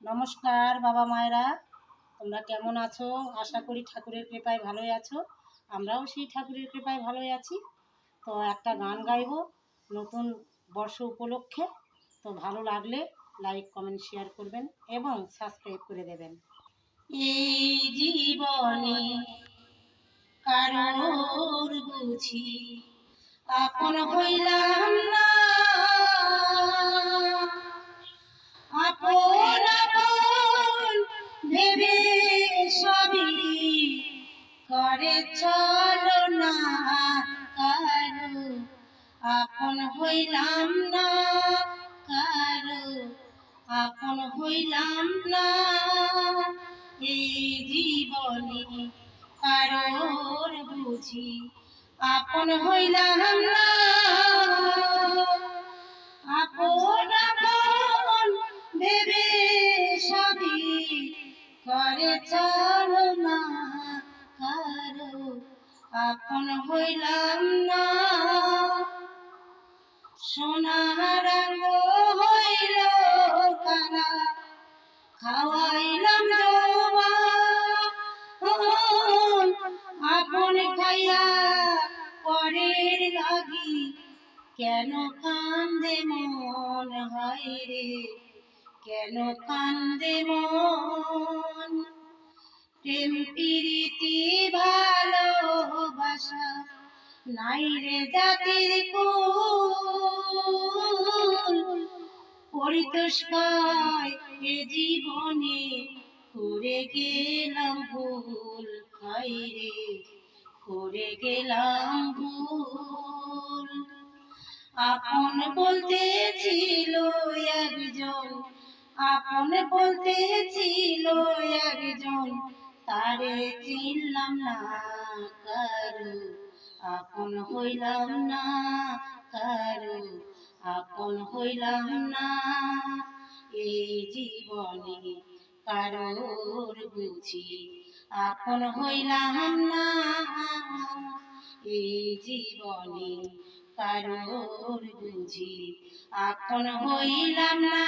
নমস্কার বাবা মায়েরা, তোমরা কেমন আছো? আশা করি ঠাকুরের কৃপায় ভালোই আছো। আমরাও সেই ঠাকুরের কৃপায় ভালোই আছি। তো একটা গান গাইবো নতুন বর্ষ উপলক্ষে। তো ভালো লাগলে লাইক কমেন্ট শেয়ার করবেন এবং সাবস্ক্রাইব করে দেবেন। এই জীবনে কারোর বুঝি আপন হইলাম না, আপন আপন ভেবে সবই করে চলো না, কারো আপন হইলাম না, কারো আপন হইলাম না। এই জীবনে কারোর বুঝি আপন হইলাম না, আপন আপন ভেবে সবই করে চলো না, কারো আপন হইলাম না। সোনার হইল কালা, খাওয়াইলাম যৌবন, আপন খাইয়া পরের লাগি কেন কান্দে মন, হয় রে কেন কান্দে মন। প্রেম প্রীতি ভালোবাসা নাই রে জাতির কুল, পরিতোষকায় এ জীবনে করে গেলাম ভুল, হায় রে করে গেলাম ভুল। আপন বলতে ছিল একজন, আপন বলতে ছিল একজন, তারে চিনলাম না, কারো আপন হইলাম না, কারো আপন হইলাম না। এই জীবনে কারোর বুঝি আপন হইলাম না, এই জীবনে কারোর বুঝি আপন হইলাম না।